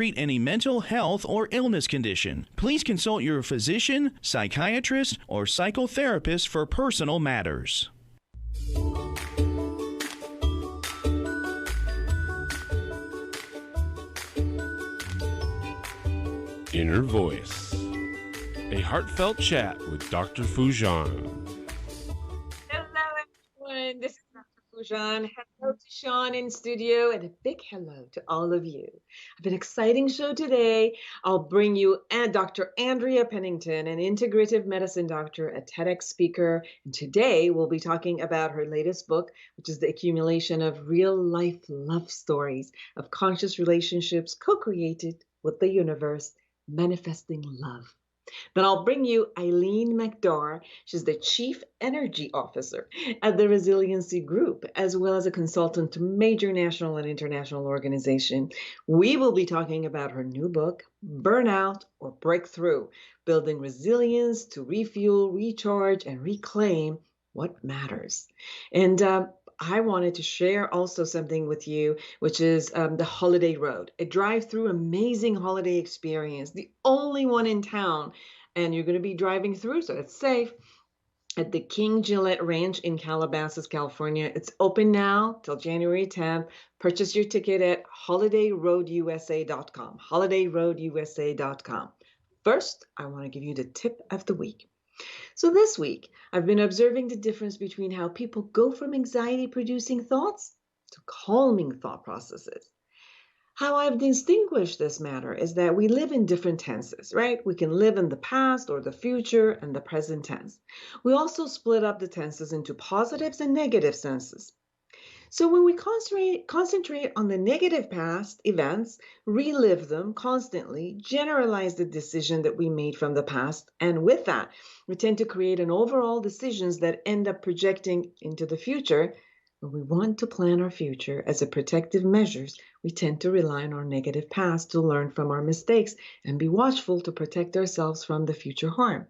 treat any mental health or illness condition. Please consult your physician, psychiatrist, or psychotherapist for personal matters. Inner Voice, a heartfelt chat with Dr. Foojan. Hello, everyone. This is Dr. Foojan. Hello to Sean in studio, and a big hello to all of you. I have an exciting show today. I'll bring you Dr. Andrea Pennington, an integrative medicine doctor, a TEDx speaker. And today we'll be talking about her latest book, which is the accumulation of real-life love stories of conscious relationships co-created with the universe, manifesting love. Then I'll bring you Eileen McDargh. She's the Chief Energy Officer at the Resiliency Group, as well as a consultant to major national and international organizations. We will be talking about her new book, Burnout or Breakthrough, Building Resilience to Refuel, Recharge, and Reclaim What Matters. And I wanted to share also something with you, which is the Holiday Road, a drive-through amazing holiday experience, the only one in town. And you're going to be driving through, so it's safe, at the King Gillette Ranch in Calabasas, California. It's open now till January 10th. Purchase your ticket at holidayroadusa.com, holidayroadusa.com. First, I want to give you the tip of the week. So this week, I've been observing the difference between how people go from anxiety-producing thoughts to calming thought processes. How I've distinguished this matter is that we live in different tenses, right? We can live in the past or the future and the present tense. We also split up the tenses into positives and negative senses. So when we concentrate on the negative past events, relive them constantly, generalize the decision that we made from the past, and with that, we tend to create an overall decisions that end up projecting into the future. When we want to plan our future as a protective measures, we tend to rely on our negative past to learn from our mistakes and be watchful to protect ourselves from the future harm.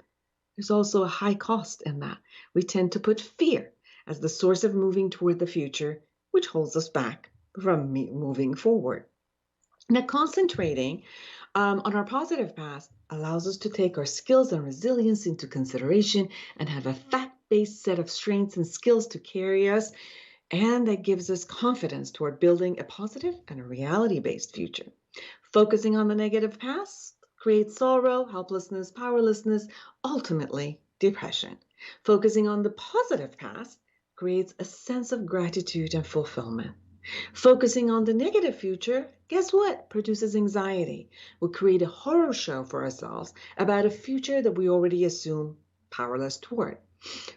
There's also a high cost in that. We tend to put fear as the source of moving toward the future, which holds us back from moving forward. Now, concentrating on our positive past allows us to take our skills and resilience into consideration and have a fact-based set of strengths and skills to carry us, and that gives us confidence toward building a positive and a reality-based future. Focusing on the negative past creates sorrow, helplessness, powerlessness, ultimately depression. Focusing on the positive past creates a sense of gratitude and fulfillment. Focusing on the negative future, guess what? Produces anxiety. We create a horror show for ourselves about a future that we already assume powerless toward.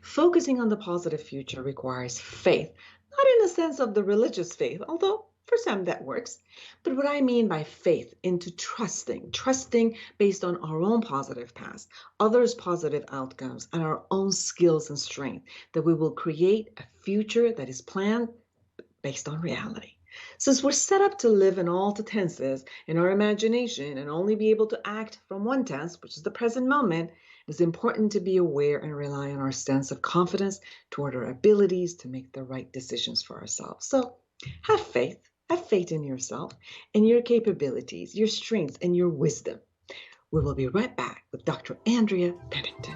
Focusing on the positive future requires faith, not in the sense of the religious faith, although for some that works, but what I mean by faith into trusting based on our own positive past, others' positive outcomes, and our own skills and strength, that we will create a future that is planned based on reality. Since we're set up to live in all the tenses in our imagination and only be able to act from one tense, which is the present moment, it's important to be aware and rely on our sense of confidence toward our abilities to make the right decisions for ourselves. So have faith. Have faith in yourself and your capabilities, your strengths, and your wisdom. We will be right back with Dr. Andrea Pennington.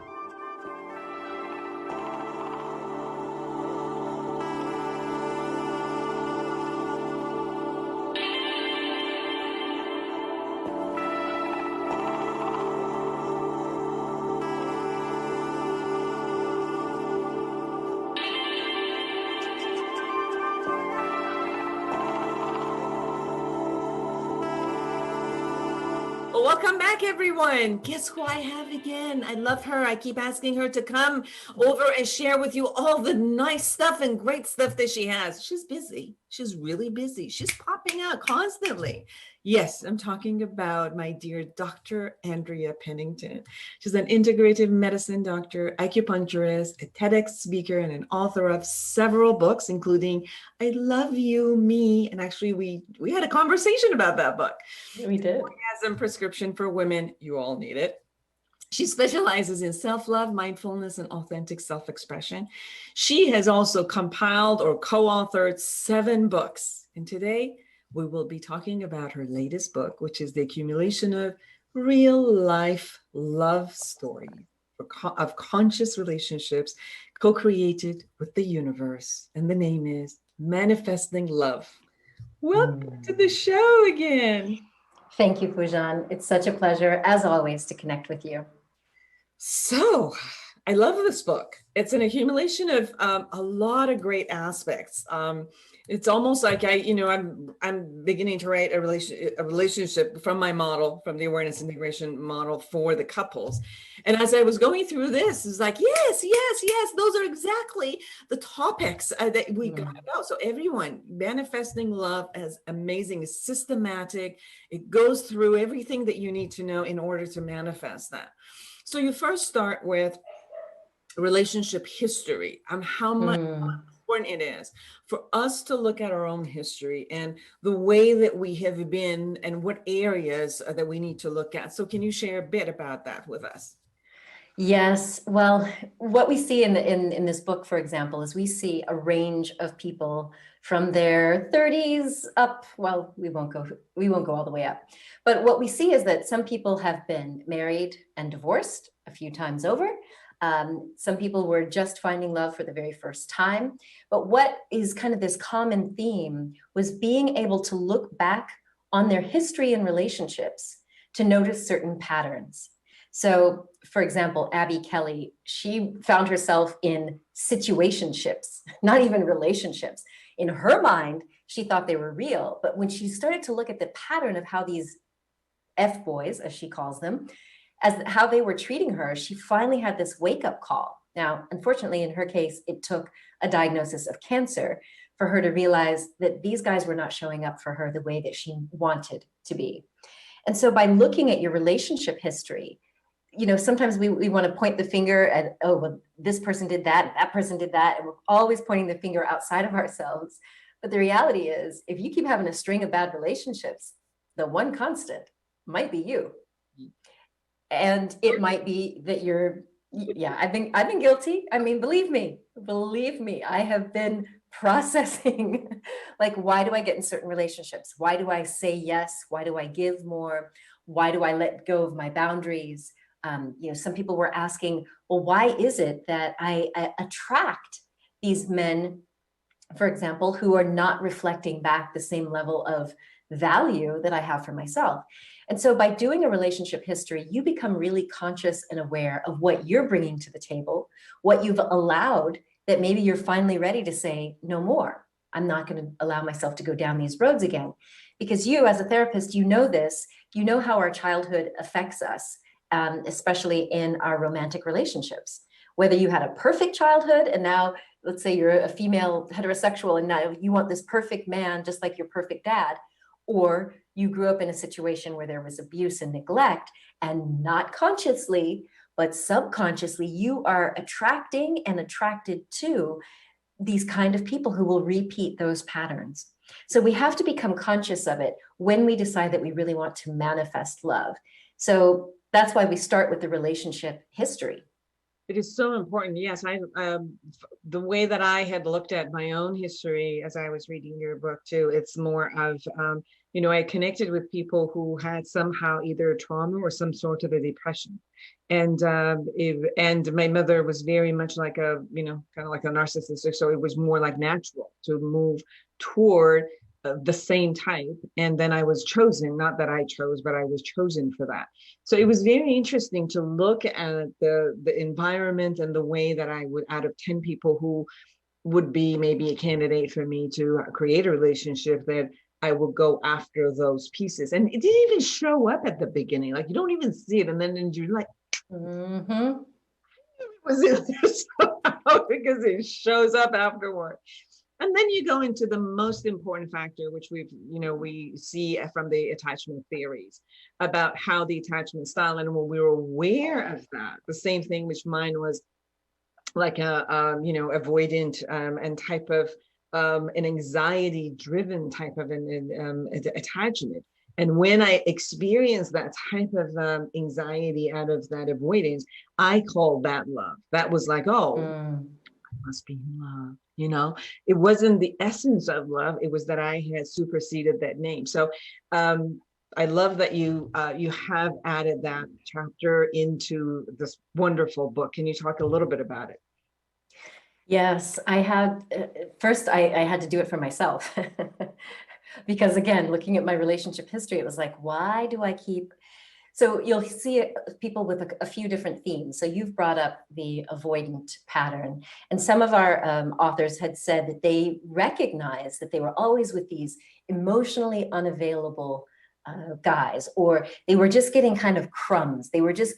Welcome back, everyone. Guess who I have again? I love her. I keep asking her to come over and share with you all the nice stuff and great stuff that she has. She's busy. She's really busy. She's popping out constantly. Yes, I'm talking about my dear Dr. Andrea Pennington. She's an integrative medicine doctor, acupuncturist, a TEDx speaker, and an author of several books, including I Love You, Me. And actually, we had a conversation about that book. Yeah, we did. Orgasm Prescription for Women. You all need it. She specializes in self-love, mindfulness, and authentic self-expression. She has also compiled or co-authored 7 books. And today, we will be talking about her latest book, which is the accumulation of real life love stories of conscious relationships co-created with the universe. And the name is Manifesting Love. Welcome to the show again. Thank you, Foojan. It's such a pleasure, as always, to connect with you. So, I love this book. It's an accumulation of a lot of great aspects. It's almost like I'm beginning to write a relationship from my model, from the awareness integration model for the couples. And as I was going through this, it's like, yes, those are exactly the topics that we got about. So everyone, manifesting love is amazing, it's systematic. It goes through everything that you need to know in order to manifest that. So you first start with relationship history and how much important it is for us to look at our own history and the way that we have been and what areas that we need to look at. So can you share a bit about that with us? Yes. Well, what we see in this book, for example, is we see a range of people from their 30s up. Well, we won't go all the way up. But what we see is that some people have been married and divorced a few times over. Some people were just finding love for the very first time. But what is kind of this common theme was being able to look back on their history and relationships to notice certain patterns. So, for example, Abby Kelly, she found herself in situationships, not even relationships. In her mind, she thought they were real. But when she started to look at the pattern of how these F-boys, as she calls them, as how they were treating her, she finally had this wake-up call. Now, unfortunately, in her case, it took a diagnosis of cancer for her to realize that these guys were not showing up for her the way that she wanted to be. And so by looking at your relationship history, sometimes we want to point the finger at, oh, well, this person did that, that person did that, and we're always pointing the finger outside of ourselves. But the reality is, if you keep having a string of bad relationships, the one constant might be you. And it might be that I've been guilty. I mean, believe me, I have been processing, like, why do I get in certain relationships? Why do I say yes? Why do I give more? Why do I let go of my boundaries? Some people were asking, well, why is it that I attract these men, for example, who are not reflecting back the same level of value that I have for myself? And so by doing a relationship history, you become really conscious and aware of what you're bringing to the table, what you've allowed, that maybe you're finally ready to say, no more. I'm not going to allow myself to go down these roads again. Because you, as a therapist, you know this, you know how our childhood affects us, especially in our romantic relationships. Whether you had a perfect childhood and now, let's say you're a female heterosexual and now you want this perfect man, just like your perfect dad, or you grew up in a situation where there was abuse and neglect, and not consciously, but subconsciously, you are attracting and attracted to these kind of people who will repeat those patterns. So we have to become conscious of it when we decide that we really want to manifest love. So that's why we start with the relationship history. It is so important. Yes, the way that I had looked at my own history as I was reading your book too, it's more of, I connected with people who had somehow either trauma or some sort of a depression. And my mother was very much like a, kind of like a narcissistic. So it was more like natural to move toward the same type. And then I was chosen, not that I chose, but I was chosen for that. So it was very interesting to look at the environment and the way that I would, out of 10 people who would be maybe a candidate for me to create a relationship, that I will go after those pieces. And it didn't even show up at the beginning. Like, you don't even see it. And then you're like, was it somehow, because it shows up afterward. And then you go into the most important factor, which we see from the attachment theories about how the attachment style, and when we were aware of that, the same thing, which mine was like a avoidant and type of an anxiety-driven type of an attachment. And when I experienced that type of anxiety out of that avoidance, I called that love. That was like, I must be in love. You know, it wasn't the essence of love. It was that I had superseded that name. So I love that you have added that chapter into this wonderful book. Can you talk a little bit about it? Yes, I had, first I had to do it for myself. Because again, looking at my relationship history, it was like, why do I keep, so you'll see people with a few different themes. So you've brought up the avoidant pattern, and some of our authors had said that they recognized that they were always with these emotionally unavailable guys, or they were just getting kind of crumbs. They were just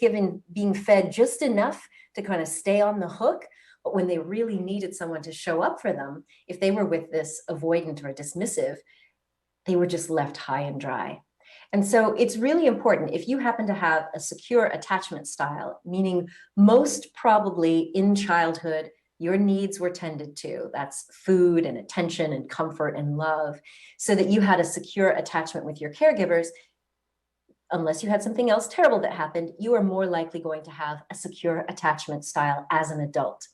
being fed just enough to kind of stay on the hook. But when they really needed someone to show up for them, if they were with this avoidant or dismissive, they were just left high and dry. And so it's really important if you happen to have a secure attachment style, meaning most probably in childhood, your needs were tended to. That's food and attention and comfort and love, so that you had a secure attachment with your caregivers. Unless you had something else terrible that happened, you are more likely going to have a secure attachment style as an adult.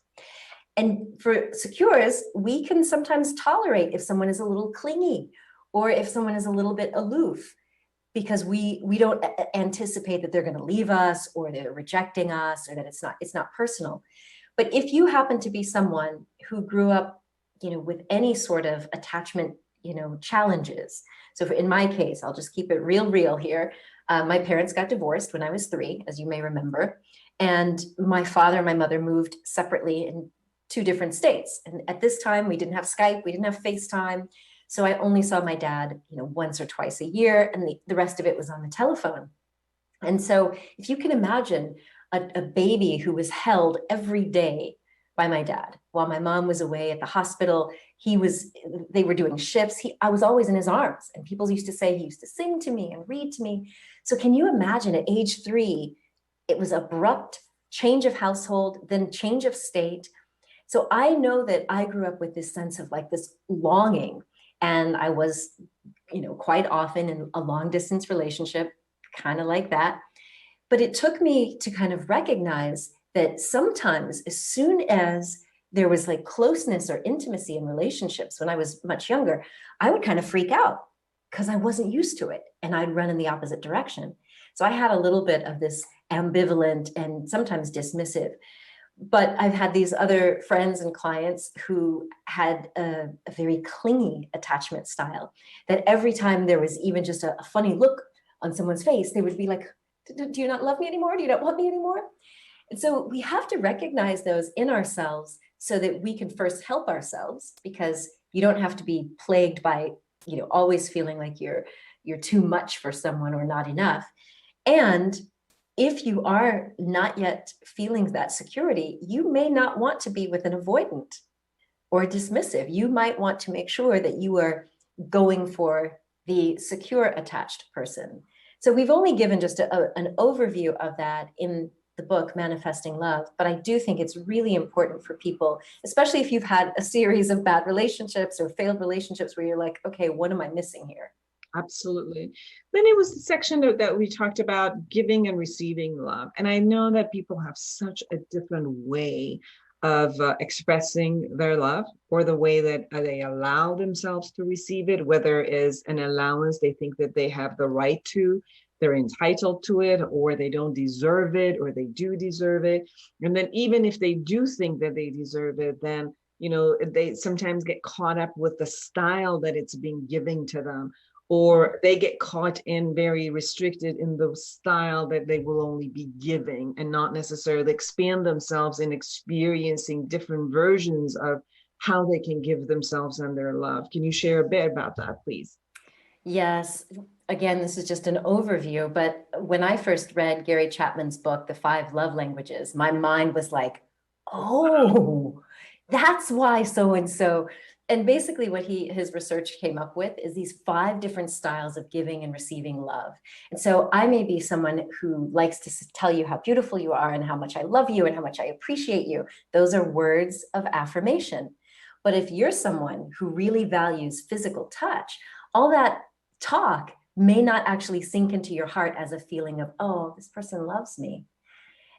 And for secures, we can sometimes tolerate if someone is a little clingy or if someone is a little bit aloof, because we don't anticipate that they're going to leave us or they're rejecting us or that it's not personal. But if you happen to be someone who grew up, with any sort of attachment, challenges. So in my case, I'll just keep it real here. My parents got divorced when I was 3, as you may remember. And my father and my mother moved separately in 2 different states. And at this time, we didn't have Skype, we didn't have FaceTime. So I only saw my dad, once or twice a year, and the rest of it was on the telephone. And so if you can imagine a baby who was held every day by my dad while my mom was away at the hospital, they were doing shifts. I was always in his arms, and people used to say he used to sing to me and read to me. So can you imagine at age 3, it was abrupt change of household, then change of state. So I know that I grew up with this sense of like this longing. And I was, quite often in a long distance relationship, kind of like that. But it took me to kind of recognize that sometimes as soon as there was like closeness or intimacy in relationships when I was much younger, I would kind of freak out because I wasn't used to it and I'd run in the opposite direction. So I had a little bit of this ambivalent and sometimes dismissive. But I've had these other friends and clients who had a very clingy attachment style, that every time there was even just a funny look on someone's face, they would be like, do you not love me anymore? Do you not want me anymore? And so we have to recognize those in ourselves so that we can first help ourselves, because you don't have to be plagued by, always feeling like you're too much for someone or not enough. And if you are not yet feeling that security, you may not want to be with an avoidant or dismissive. You might want to make sure that you are going for the secure attached person. So we've only given just an overview of that in the book, Manifesting Love, but I do think it's really important for people, especially if you've had a series of bad relationships or failed relationships where you're like, okay, what am I missing here? Absolutely. Then it was the section that we talked about giving and receiving love. And I know that people have such a different way of expressing their love, or the way that they allow themselves to receive it, whether it is an allowance, they think that they have the right to, they're entitled to it, or they don't deserve it, or they do deserve it. And then even if they do think that they deserve it, then they sometimes get caught up with the style that it's being given to them, or they get caught in very restricted in the style that they will only be giving, and not necessarily expand themselves in experiencing different versions of how they can give themselves and their love. Can you share a bit about that, please? Yes. Again, this is just an overview, but when I first read Gary Chapman's book, The 5 Love Languages, my mind was like, oh, that's why so-and-so. And basically what his research came up with is these 5 different styles of giving and receiving love. And so I may be someone who likes to tell you how beautiful you are and how much I love you and how much I appreciate you. Those are words of affirmation. But if you're someone who really values physical touch, all that talk may not actually sink into your heart as a feeling of, oh, this person loves me.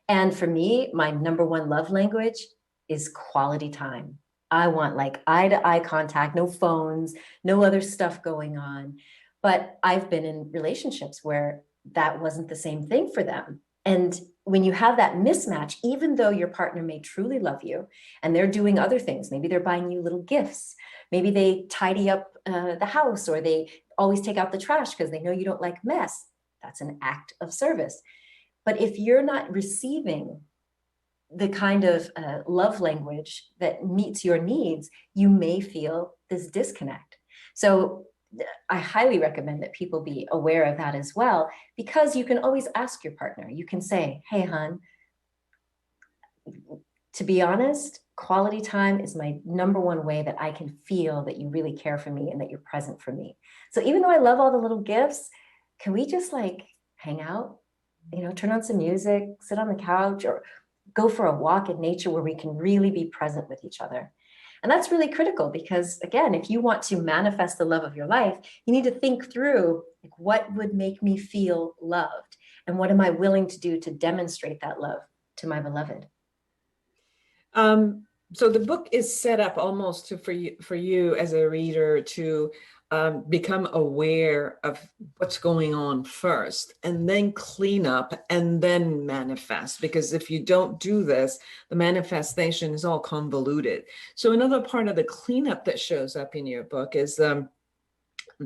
And for me, my number 1 love language is quality time. I want like eye to eye contact, no phones, no other stuff going on. But I've been in relationships where that wasn't the same thing for them. And when you have that mismatch, even though your partner may truly love you and they're doing other things, maybe they're buying you little gifts, maybe they tidy up the house, or they always take out the trash because they know you don't like mess. That's an act of service. But if you're not receiving the kind of love language that meets your needs, you may feel this disconnect. So I highly recommend that people be aware of that as well, because you can always ask your partner. You can say, hey, hon, to be honest, quality time is my number one way that I can feel that you really care for me and that you're present for me. So even though I love all the little gifts, can we just like hang out, turn on some music, sit on the couch, or go for a walk in nature where we can really be present with each other? And that's really critical, because again, if you want to manifest the love of your life, you need to think through like, what would make me feel loved, and what am I willing to do to demonstrate that love to my beloved? So the book is set up almost for you as a reader to become aware of what's going on first, and then clean up, and then manifest. Because if you don't do this, the manifestation is all convoluted. So another part of the cleanup that shows up in your book is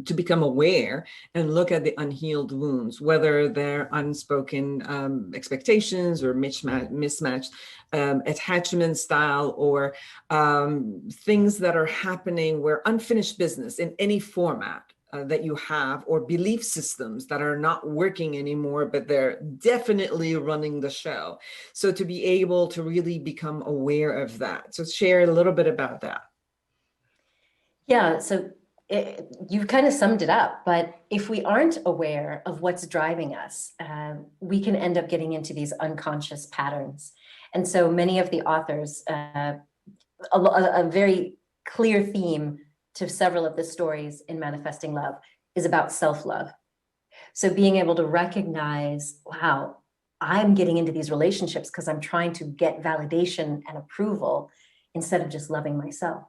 to become aware and look at the unhealed wounds, whether they're unspoken expectations or mismatched attachment style, or things that are happening where unfinished business in any format that you have, or belief systems that are not working anymore, but they're definitely running the show. So to be able to really become aware of that. So share a little bit about that. Yeah, so you've kind of summed it up, but if we aren't aware of what's driving us, we can end up getting into these unconscious patterns. And so many of the authors, a very clear theme to several of the stories in Manifesting Love is about self-love. So being able to recognize, wow, I'm getting into these relationships because I'm trying to get validation and approval instead of just loving myself.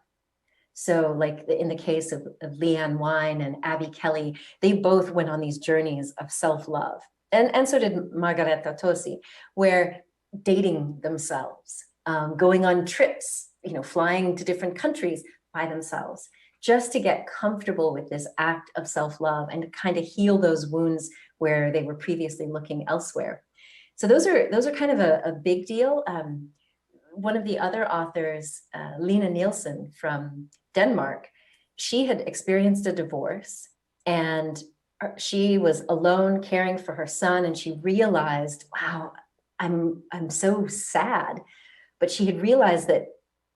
So like in the case of Leanne Wine and Abby Kelly, they both went on these journeys of self-love. And so did Margareta Tosi, where dating themselves, going on trips, flying to different countries by themselves, just to get comfortable with this act of self-love and to kind of heal those wounds where they were previously looking elsewhere. So those are kind of a big deal. One of the other authors, Lena Nielsen from Denmark, she had experienced a divorce, and she was alone caring for her son, and she realized, wow, I'm so sad. But she had realized that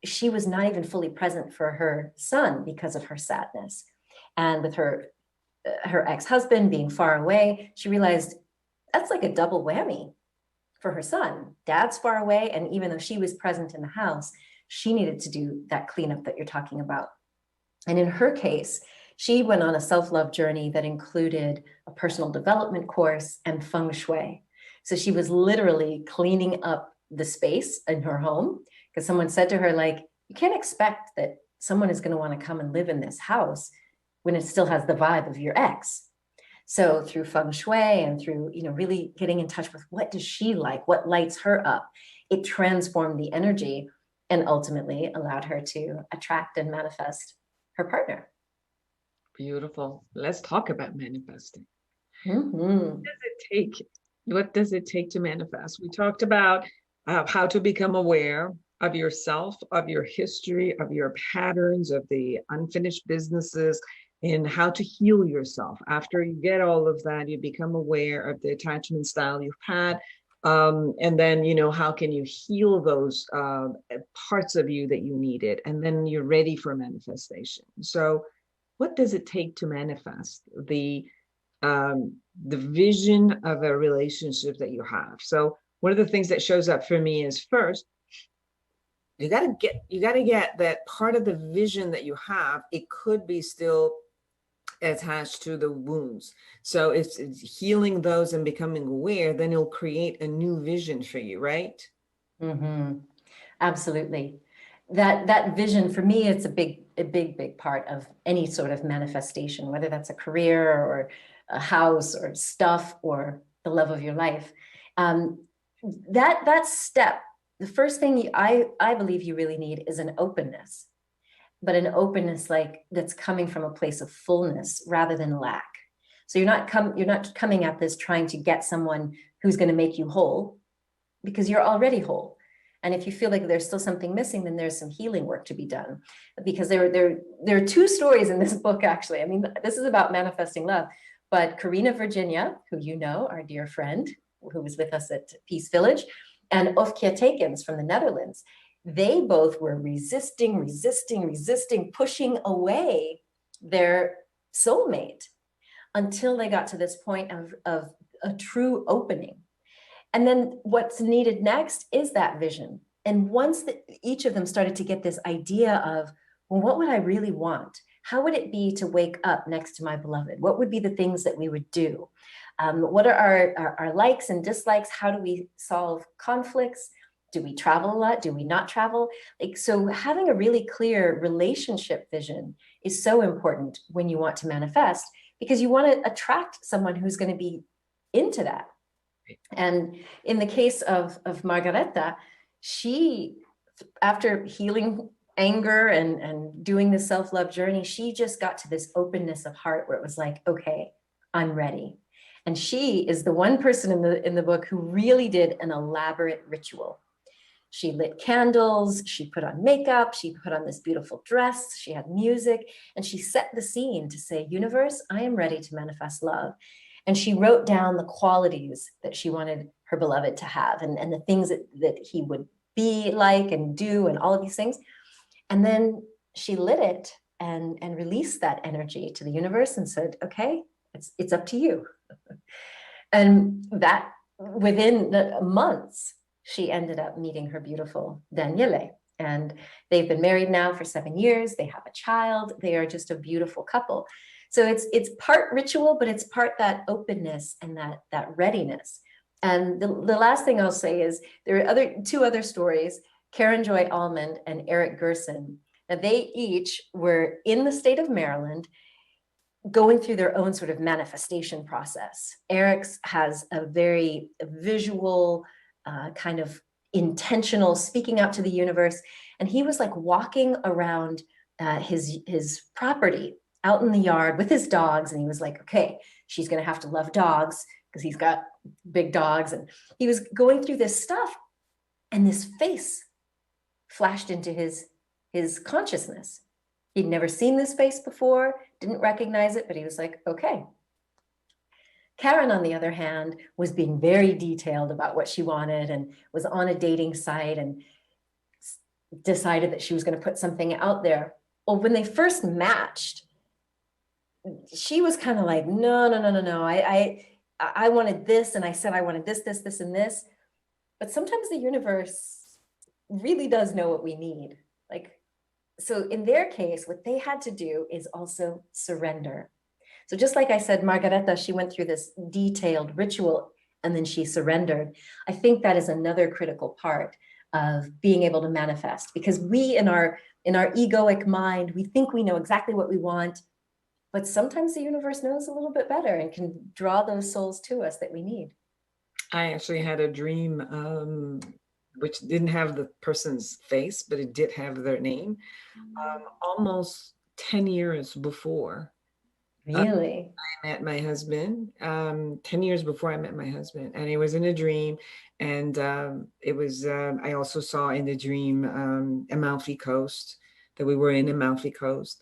she was not even fully present for her son because of her sadness. And with her ex-husband being far away, she realized that's like a double whammy for her son. Dad's far away, and even though she was present in the house, she needed to do that cleanup that you're talking about. And in her case, she went on a self-love journey that included a personal development course and feng shui. So she was literally cleaning up the space in her home, because someone said to her, like, you can't expect that someone is going to want to come and live in this house when it still has the vibe of your ex. So through feng shui and through, really getting in touch with what does she like, what lights her up, it transformed the energy and ultimately allowed her to attract and manifest her partner. Beautiful. Let's talk about manifesting. Mm-hmm. What does it take to manifest? We talked about how to become aware of yourself, of your history, of your patterns, of the unfinished businesses, and how to heal yourself. After you get all of that, you become aware of the attachment style you've had. And then, how can you heal those parts of you that you needed? And then you're ready for manifestation. So what does it take to manifest the vision of a relationship that you have? So one of the things that shows up for me is, first, you got to get that part of the vision that you have. It could be still attached to the wounds. So it's healing those and becoming aware, then it'll create a new vision for you, right? Mm-hmm. Absolutely. that vision for me, it's a big part of any sort of manifestation, whether that's a career or a house or stuff or the love of your life. That step, the first thing I believe you really need is an openness, but an openness like that's coming from a place of fullness rather than lack. So you're not coming at this trying to get someone who's going to make you whole, because you're already whole. And if you feel like there's still something missing, then there's some healing work to be done. Because there are two stories in this book, actually. I mean, this is about manifesting love. But Karina Virginia, who you know, our dear friend, who was with us at Peace Village, and Ofkia Tekens from the Netherlands, they both were resisting, pushing away their soulmate until they got to this point of a true opening. And then what's needed next is that vision. And once each of them started to get this idea of, well, what would I really want? How would it be to wake up next to my beloved? What would be the things that we would do? What are our likes and dislikes? How do we solve conflicts? Do we travel a lot? Do we not travel? So having a really clear relationship vision is so important when you want to manifest, because you want to attract someone who's going to be into that. And in the case of Margareta, she, after healing anger and doing the self-love journey, she just got to this openness of heart where it was like, okay, I'm ready. And she is the one person in the book who really did an elaborate ritual. She lit candles, she put on makeup, she put on this beautiful dress, she had music, and she set the scene to say, universe, I am ready to manifest love. And she wrote down the qualities that she wanted her beloved to have and the things that he would be like and do and all of these things. And then she lit it and released that energy to the universe and said, okay, it's up to you. And that within months, she ended up meeting her beautiful Daniele. And they've been married now for 7 years. They have a child. They are just a beautiful couple. So it's part ritual, but it's part that openness and that readiness. And the last thing I'll say is there are two other stories, Karen Joy Almond and Eric Gerson. Now they each were in the state of Maryland going through their own sort of manifestation process. Eric's has a very visual, kind of intentional speaking out to the universe. And he was like walking around his property out in the yard with his dogs. And he was like, okay, she's going to have to love dogs because he's got big dogs. And he was going through this stuff and this face flashed into his consciousness. He'd never seen this face before, didn't recognize it, but he was like, okay. Karen, on the other hand, was being very detailed about what she wanted and was on a dating site and decided that she was going to put something out there. Well, when they first matched, she was kind of like, no. I wanted this, and I said I wanted this, and this. But sometimes the universe really does know what we need. So in their case, what they had to do is also surrender. So just like I said, Margareta, she went through this detailed ritual and then she surrendered. I think that is another critical part of being able to manifest, because we in our egoic mind, we think we know exactly what we want, but sometimes the universe knows a little bit better and can draw those souls to us that we need. I actually had a dream which didn't have the person's face, but it did have their name, almost 10 years before. Really? I met my husband, 10 years before I met my husband, and it was in a dream. And it was, I also saw in the dream Amalfi Coast, that we were in Amalfi Coast.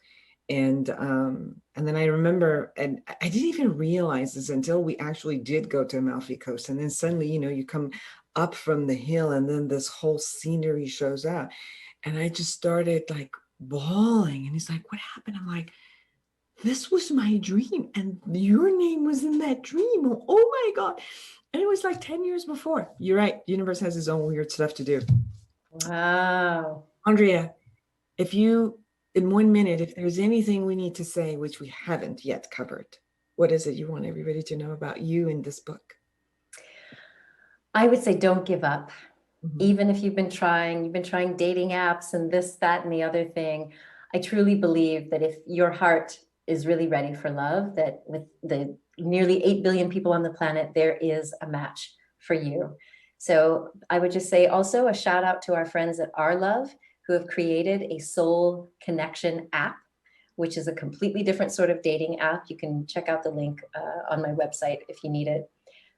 And then I remember, and I didn't even realize this until we actually did go to Amalfi Coast. And then suddenly, you come up from the hill and then this whole scenery shows up. And I just started like bawling. And he's like, what happened? I'm like, this was my dream. And your name was in that dream. Oh my God. And it was like 10 years before. You're right. The universe has its own weird stuff to do. Wow. Andrea, if you, in 1 minute, if there's anything we need to say, which we haven't yet covered, what is it you want everybody to know about you in this book? I would say don't give up. Even if you've been trying dating apps and this, that, and the other thing, I truly believe that if your heart is really ready for love, that with the nearly 8 billion people on the planet, there is a match for you. So I would just say also a shout out to our friends at Our Love, who have created a soul connection app, which is a completely different sort of dating app. You can check out the link on my website if you need it.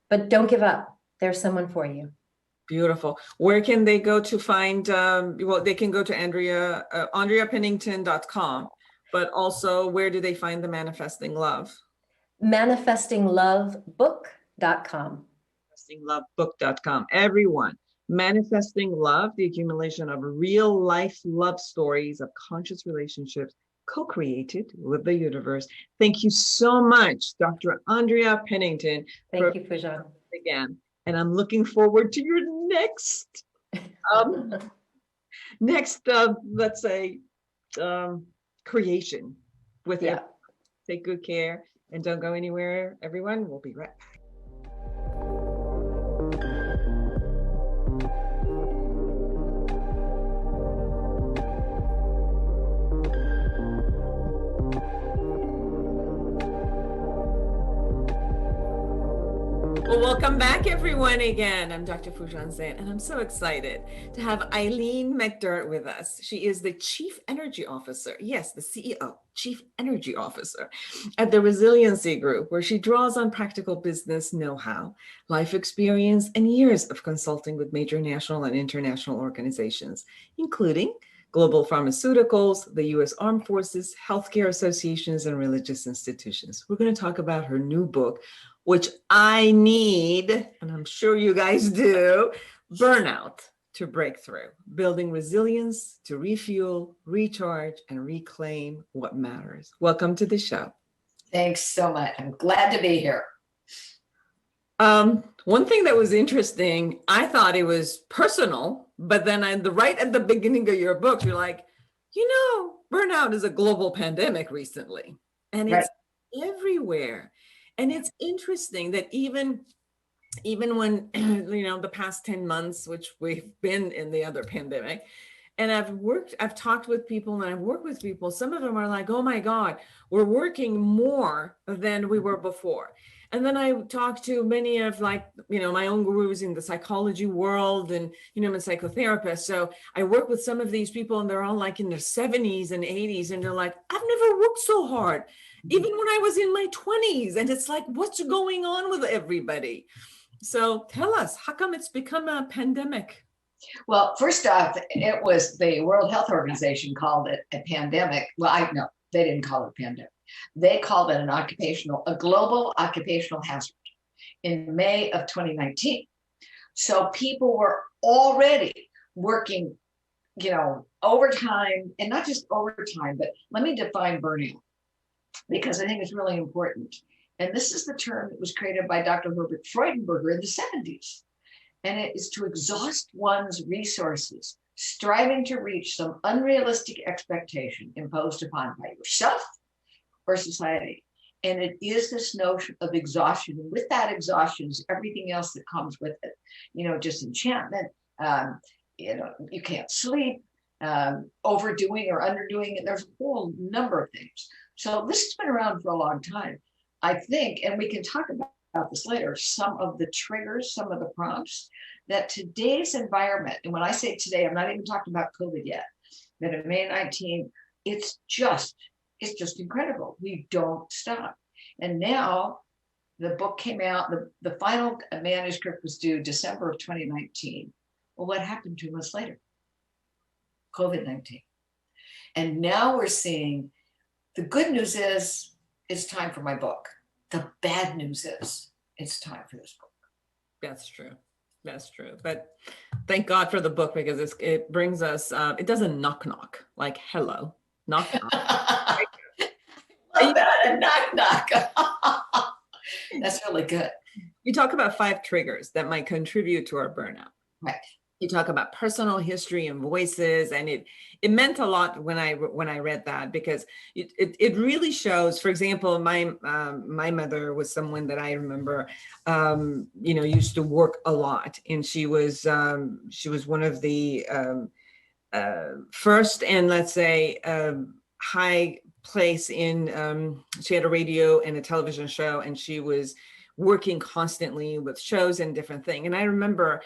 But don't give up. There's someone for you. Beautiful. Where can they go to find, well, they can go to AndreaPennington.com, but also where do they find the Manifesting Love? ManifestingLoveBook.com. ManifestingLoveBook.com. Everyone, Manifesting Love, the accumulation of real life love stories of conscious relationships co-created with the universe. Thank you so much, Dr. Andrea Pennington. Thank you, Foojan. Again. And I'm looking forward to your next, let's say, creation with it. Take good care and don't go anywhere, everyone. We'll be right back. Well, welcome back, everyone, again. I'm Dr. Foojan Zain, and I'm so excited to have Eileen McDargh with us. She is the Chief Energy Officer, yes, the CEO, Chief Energy Officer at the Resiliency Group, where she draws on practical business know-how, life experience, and years of consulting with major national and international organizations, including global pharmaceuticals, the U.S. Armed Forces, healthcare associations, and religious institutions. We're going to talk about her new book, which I need, and I'm sure you guys do, Burnout to Breakthrough, building resilience to refuel, recharge, and reclaim what matters. Welcome to the show. Thanks so much. I'm glad to be here. One thing that was interesting, I thought it was personal, but then right at the beginning of your book, you're like, burnout is a global pandemic recently, and it's everywhere. And it's interesting that even when, the past 10 months, which we've been in the other pandemic, and I've talked with people and I've worked with people, some of them are like, oh my God, we're working more than we were before. And then I talked to many of my own gurus in the psychology world, and, I'm a psychotherapist. So I work with some of these people and they're all like in their 70s and 80s. And they're like, I've never worked so hard, even when I was in my 20s. And it's like, what's going on with everybody? So tell us, how come it's become a pandemic? Well, first off, it was the World Health Organization called it a pandemic. Well, no, they didn't call it a pandemic. They called it a global occupational hazard in May of 2019. So people were already working, overtime, and not just overtime, but let me define burnout, because I think it's really important. And this is the term that was created by Dr. Herbert Freudenberger in the 70s. And it is to exhaust one's resources, striving to reach some unrealistic expectation imposed upon by yourself or society. And it is this notion of exhaustion. And with that exhaustion is everything else that comes with it. Disenchantment, you can't sleep, overdoing or underdoing it. There's a whole number of things. So this has been around for a long time, I think, and we can talk about this later, some of the triggers, some of the prompts that today's environment, and when I say today, I'm not even talking about COVID yet, that in May 19, it's just incredible. We don't stop. And now the book came out, the final manuscript was due December of 2019. Well, what happened 2 months later? COVID-19. And now we're seeing, the good news is it's time for my book. The bad news is it's time for this book. That's true. But thank God for the book, because it brings us, it doesn't knock, like hello, knock. Love that, a knock. That's really good. You talk about 5 triggers that might contribute to our burnout. Right. you talk about personal history and voices, and it meant a lot when I read that, because it really shows. For example, my mother was someone that I remember used to work a lot, and she was one of the first, and let's say high place in she had a radio and a television show, and she was working constantly with shows and different things. And I remember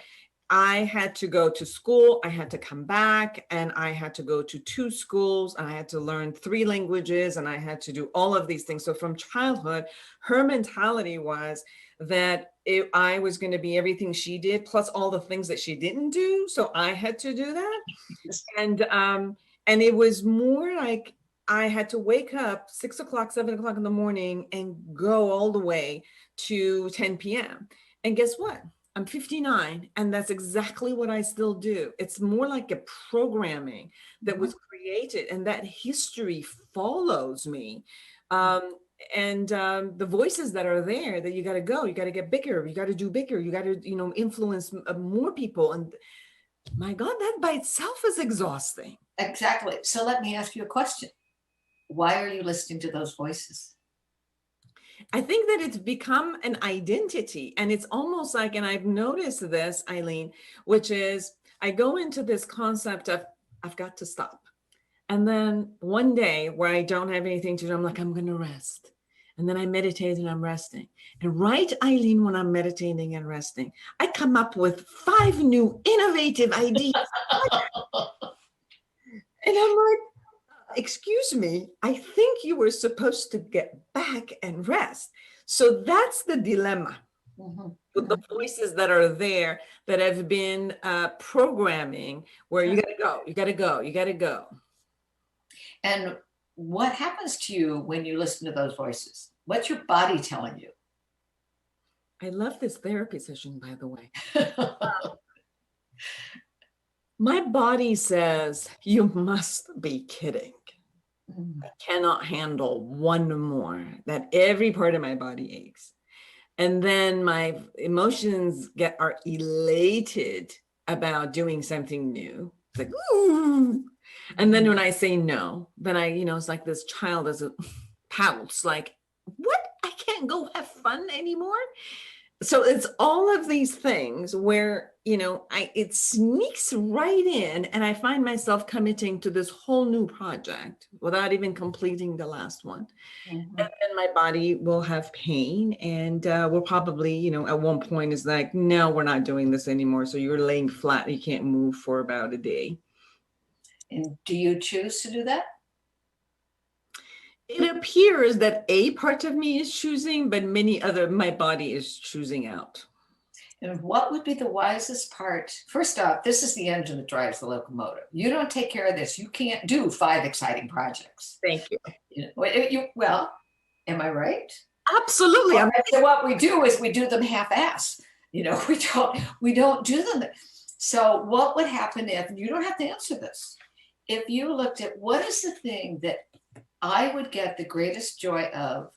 I had to go to school, I had to come back, and I had to go to 2 schools, and I had to learn 3 languages, and I had to do all of these things. So from childhood, her mentality was that I was going to be everything she did, plus all the things that she didn't do. So I had to do that. And it was more like I had to wake up 6 o'clock, 7 o'clock in the morning and go all the way to 10 p.m. And guess what? I'm 59, and that's exactly what I still do. It's more like a programming that was created, and that history follows me. The voices that are there, that you got to go, you got to get bigger, you got to do bigger, you got to, influence more people. And my God, that by itself is exhausting. Exactly. So let me ask you a question. Why are you listening to those voices? I think that it's become an identity, and it's almost like, and I've noticed this, Eileen, which is I go into this concept of I've got to stop. And then one day where I don't have anything to do, I'm like, I'm going to rest. And then I meditate and I'm resting. And right, Eileen, when I'm meditating and resting, I come up with 5 new innovative ideas. And I'm like, excuse me, I think you were supposed to get back and rest. So that's the dilemma with the voices that are there that have been programming, where you got to go, you got to go, you got to go. And what happens to you when you listen to those voices? What's your body telling you? I love this therapy session, by the way. My body says, you must be kidding. I cannot handle one more. That every part of my body aches. And then my emotions are elated about doing something new. It's like, ooh. And then when I say no, then it's like this child as a pouts, like, what? I can't go have fun anymore. So it's all of these things where, it sneaks right in, and I find myself committing to this whole new project without even completing the last one. And then my body will have pain, and we'll probably, at one point is like, no, we're not doing this anymore. So you're laying flat. You can't move for about a day. And do you choose to do that? It appears that a part of me is choosing, but my body is choosing out. And what would be the wisest part? First off, this is the engine that drives the locomotive. You don't take care of this, you can't do 5 exciting projects. Thank you. Well, am I right? Absolutely. So what we do is we do them half-ass. We don't do them. So what would happen if, you don't have to answer this, if you looked at what is the thing that I would get the greatest joy of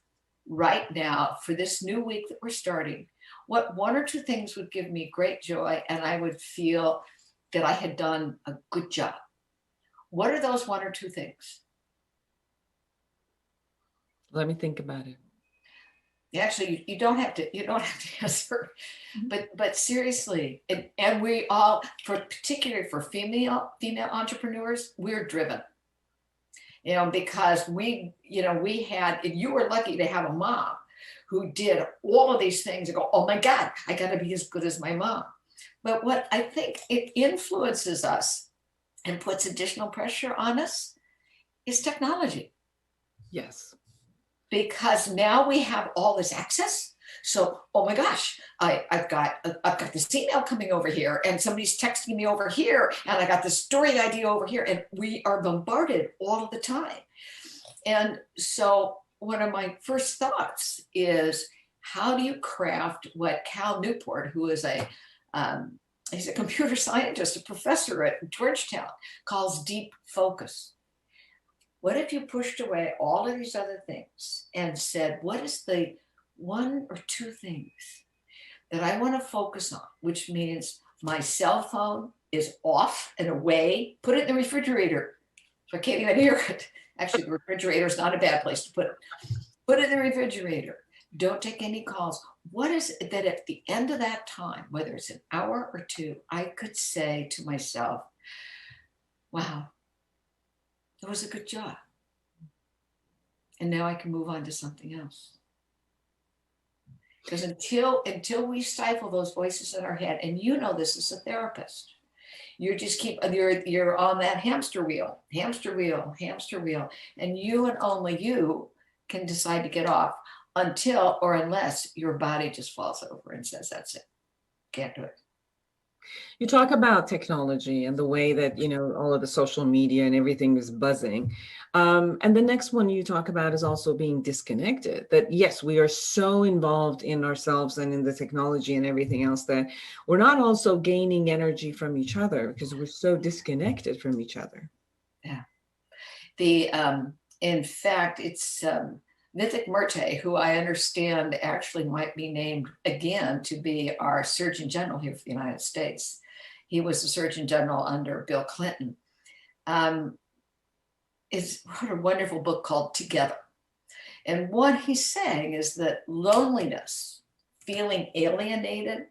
right now for this new week that we're starting? What 1 or 2 things would give me great joy, and I would feel that I had done a good job? What are those 1 or 2 things? Let me think about it. Actually, you don't have to answer, but seriously, and we all, particularly for female entrepreneurs, we're driven. Because we had, you were lucky to have a mom who did all of these things and go, oh my God, I got to be as good as my mom. But what I think it influences us and puts additional pressure on us is technology. Yes. Because now we have all this access. So, oh my gosh, I've got this email coming over here, and somebody's texting me over here, and I got this story idea over here, and we are bombarded all of the time. And so one of my first thoughts is, how do you craft what Cal Newport, who is he's a computer scientist, a professor at Georgetown, calls deep focus? What if you pushed away all of these other things and said, what is the 1 or 2 things that I want to focus on, which means my cell phone, is off and away, put it in the refrigerator. So I can't even hear it. Actually, the refrigerator is not a bad place to put it. Put it in the refrigerator. Don't take any calls. What is it that at the end of that time, whether it's an hour or two, I could say to myself, wow, that was a good job. And now I can move on to something else. Because until we stifle those voices in our head, and you know this as a therapist, you just you're on that hamster wheel, and you and only you can decide to get off until or unless your body just falls over and says, that's it, can't do it. You talk about technology and the way that, all of the social media and everything is buzzing. And the next one you talk about is also being disconnected. That yes, we are so involved in ourselves and in the technology and everything else that we're not also gaining energy from each other because we're so disconnected from each other. Yeah. In fact, it's Vivek Murthy, who I understand actually might be named again to be our Surgeon General here for the United States. He was the Surgeon General under Bill Clinton. Is wrote a wonderful book called Together. And what he's saying is that loneliness, feeling alienated,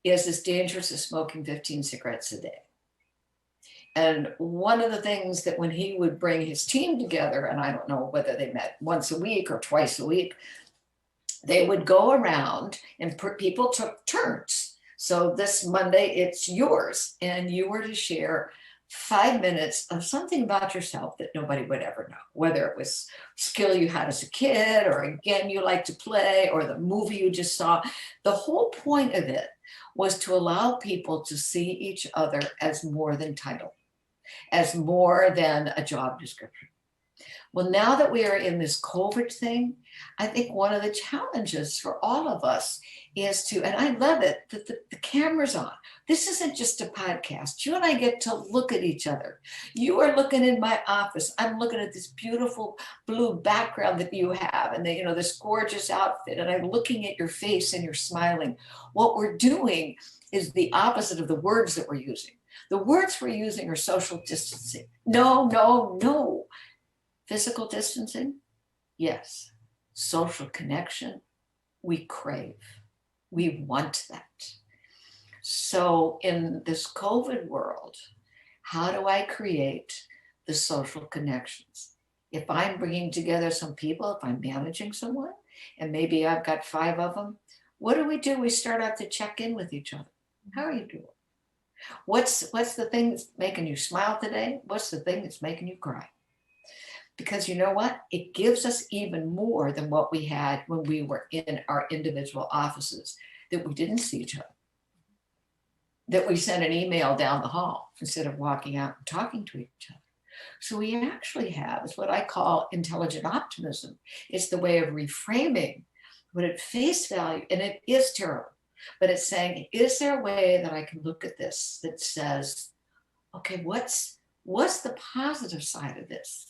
is as dangerous as smoking 15 cigarettes a day. And one of the things that when he would bring his team together, and I don't know whether they met once a week or twice a week, they would go around and people took turns. So this Monday, it's yours, and you were to share 5 minutes of something about yourself that nobody would ever know, whether it was skill you had as a kid or a game you like to play or the movie you just saw. The whole point of it was to allow people to see each other as more than title, as more than a job description. Well, now that we are in this COVID thing, I think one of the challenges for all of us is to, and I love it, that the camera's on. This isn't just a podcast. You and I get to look at each other. You are looking in my office. I'm looking at this beautiful blue background that you have and this gorgeous outfit. And I'm looking at your face and you're smiling. What we're doing is the opposite of the words that we're using. The words we're using are social distancing. No. Physical distancing, yes. Social connection, we crave. We want that. So in this COVID world, how do I create the social connections? If I'm bringing together some people, if I'm managing someone, and maybe I've got 5 of them, what do? We start out to check in with each other. How are you doing? What's the thing that's making you smile today? What's the thing that's making you cry? Because you know what? It gives us even more than what we had when we were in our individual offices, that we didn't see each other, that we sent an email down the hall instead of walking out and talking to each other. So we actually have, is what I call intelligent optimism. It's the way of reframing, but at face value, and it is terrible, but it's saying, is there a way that I can look at this that says, okay, what's the positive side of this?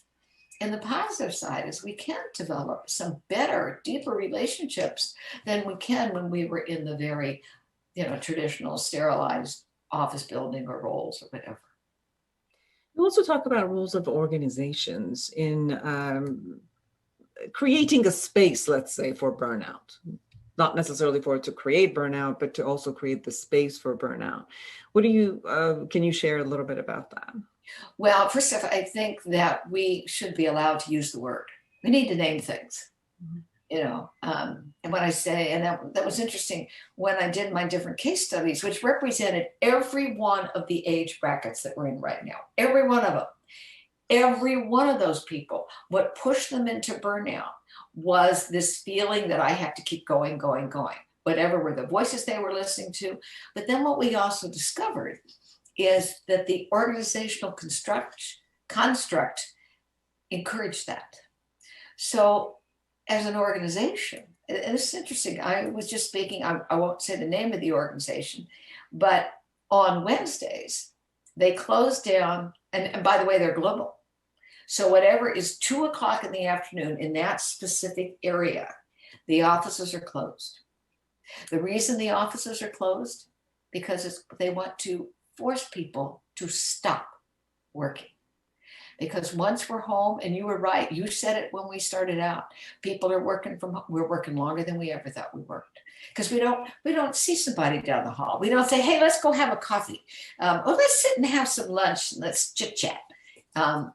And the positive side is we can develop some better, deeper relationships than we can when we were in the very, traditional sterilized office building or roles or whatever. You also talk about rules of organizations in creating a space, let's say, for burnout. Not necessarily for it to create burnout, but to also create the space for burnout. What do you, can you share a little bit about that? Well, first off, I think that we should be allowed to use the word. We need to name things, and when I say, and that was interesting when I did my different case studies, which represented every one of the age brackets that we're in right now, every one of them, every one of those people, what pushed them into burnout was this feeling that I have to keep going, whatever were the voices they were listening to. But then what we also discovered is that the organizational construct encouraged that. So as an organization, and this is interesting, I was just speaking, I won't say the name of the organization, but on Wednesdays, they closed down, and by the way, they're global. So whatever is 2:00 in the afternoon in that specific area, the offices are closed. The reason the offices are closed, because they want to force people to stop working. Because once we're home, and you were right, you said it when we started out, people are working from home. We're working longer than we ever thought we worked. Because we don't see somebody down the hall. We don't say, hey, let's go have a coffee. Or let's sit and have some lunch and let's chit chat.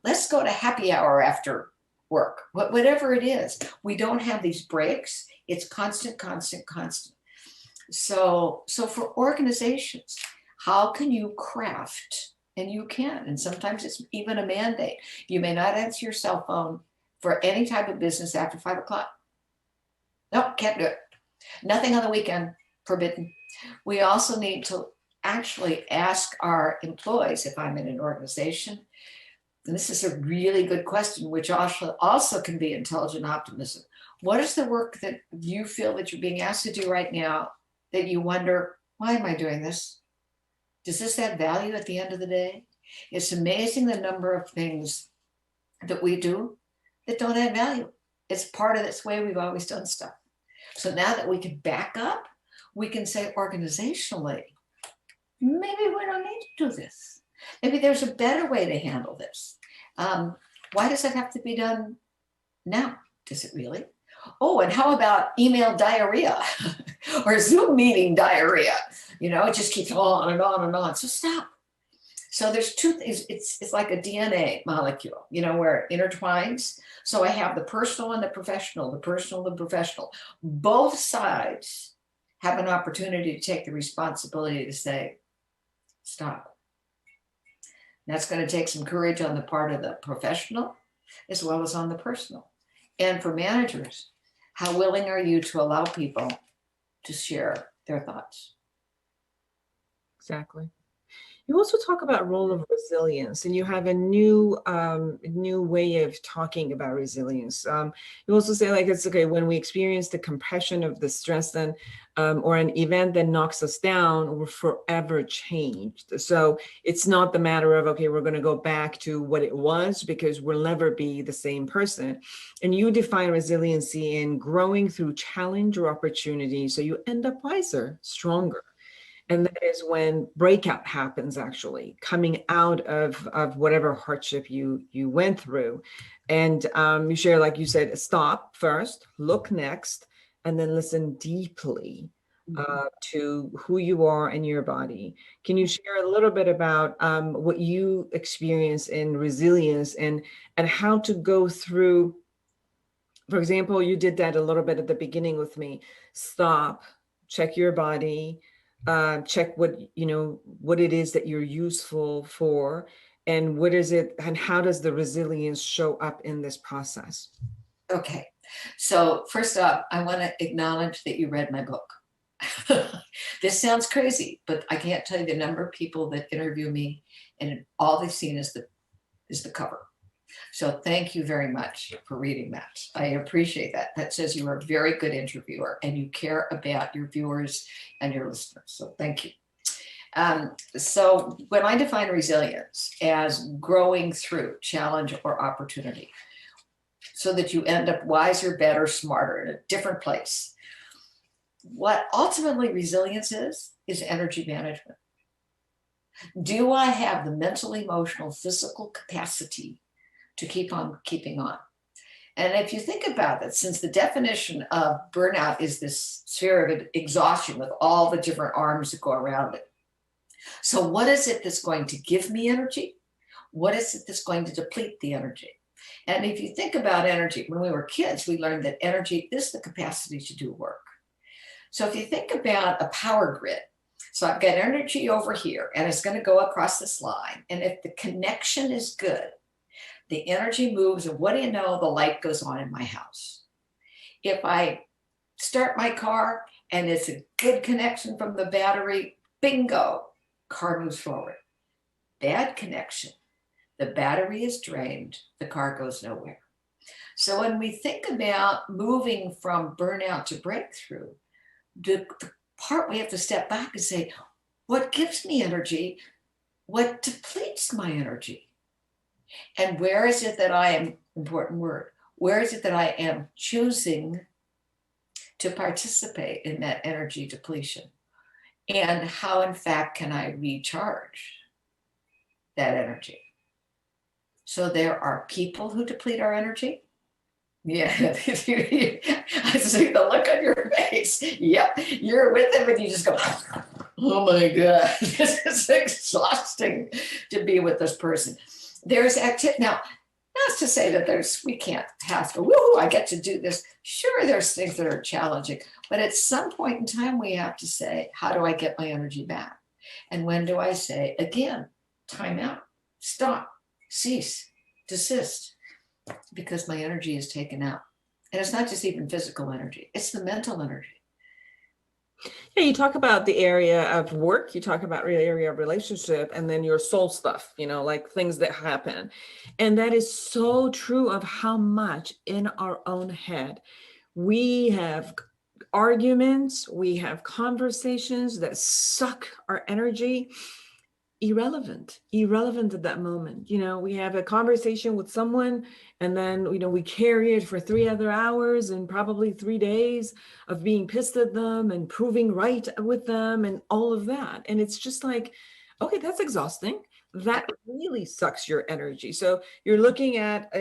Let's go to happy hour after work. Whatever it is, we don't have these breaks. It's constant. So for organizations, how can you craft? And you can, and sometimes it's even a mandate. You may not answer your cell phone for any type of business after 5 o'clock. No, can't do it. Nothing on the weekend, forbidden. We also need to actually ask our employees, if I'm in an organization, and this is a really good question, which also can be intelligent optimism. What is the work that you feel that you're being asked to do right now that you wonder, why am I doing this? Does this add value at the end of the day? It's amazing the number of things that we do that don't add value. It's part of this way we've always done stuff. So now that we can back up, we can say organizationally, maybe we don't need to do this. Maybe there's a better way to handle this. Why does it have to be done now? Does it really? Oh, and how about email diarrhea or Zoom meeting diarrhea? You know, it just keeps on and on and on. So stop. So there's two things. It's like a DNA molecule, you know, where it intertwines. So I have the personal and the professional, the personal and the professional. Both sides have an opportunity to take the responsibility to say, stop. That's going to take some courage on the part of the professional as well as on the personal. And for managers, how willing are you to allow people to share their thoughts? Exactly. You also talk about role of resilience, and you have a new way of talking about resilience. You also say, like, it's okay when we experience the compression of the stress, then or an event that knocks us down, we're forever changed. So it's not the matter of, okay, we're going to go back to what it was, because we'll never be the same person. And you define resiliency in growing through challenge or opportunity, so you end up wiser, stronger. And that is when breakout happens, actually, coming out of whatever hardship you went through. And you share, like you said, stop first, look next, and then listen deeply to who you are and your body. Can you share a little bit about what you experience in resilience and how to go through? For example, you did that a little bit at the beginning with me. Stop, check your body. Check what it is that you're useful for, and what is it, and how does the resilience show up in this process? Okay, so first off, I want to acknowledge that you read my book. This sounds crazy, but I can't tell you the number of people that interview me, and all they've seen is the cover. So thank you very much for reading that. I appreciate that. That says you are a very good interviewer and you care about your viewers and your listeners. So thank you. So when I define resilience as growing through challenge or opportunity so that you end up wiser, better, smarter, in a different place, what ultimately resilience is energy management. Do I have the mental, emotional, physical capacity to keep on keeping on? And if you think about it, since the definition of burnout is this sphere of exhaustion with all the different arms that go around it. So what is it that's going to give me energy? What is it that's going to deplete the energy? And if you think about energy, when we were kids, we learned that energy is the capacity to do work. So if you think about a power grid, so I've got energy over here and it's going to go across this line. And if the connection is good, the energy moves, and what do you know? The light goes on in my house. If I start my car and it's a good connection from the battery, bingo, car moves forward. Bad connection, the battery is drained, the car goes nowhere. So when we think about moving from burnout to breakthrough, the part we have to step back and say, what gives me energy? What depletes my energy? And where is it that I am, important word, where is it that I am choosing to participate in that energy depletion? And how, in fact, can I recharge that energy? So there are people who deplete our energy. Yeah, I see the look on your face. Yep, you're with them and you just go, oh my God, this is exhausting to be with this person. There's activity. Now, not to say that we can't have to, woo, I get to do this. Sure, there's things that are challenging, but at some point in time, we have to say, how do I get my energy back? And when do I say, again, time out, stop, cease, desist, because my energy is taken out. And it's not just even physical energy, it's the mental energy. Yeah, you talk about the area of work, you talk about the area of relationship, and then your soul stuff, like things that happen. And that is so true of how much in our own head we have arguments, we have conversations that suck our energy. Irrelevant at that moment. We have a conversation with someone and then, we carry it for 3 other hours and probably 3 days of being pissed at them and proving right with them and all of that. And it's just like, okay, that's exhausting. That really sucks your energy. So you're looking at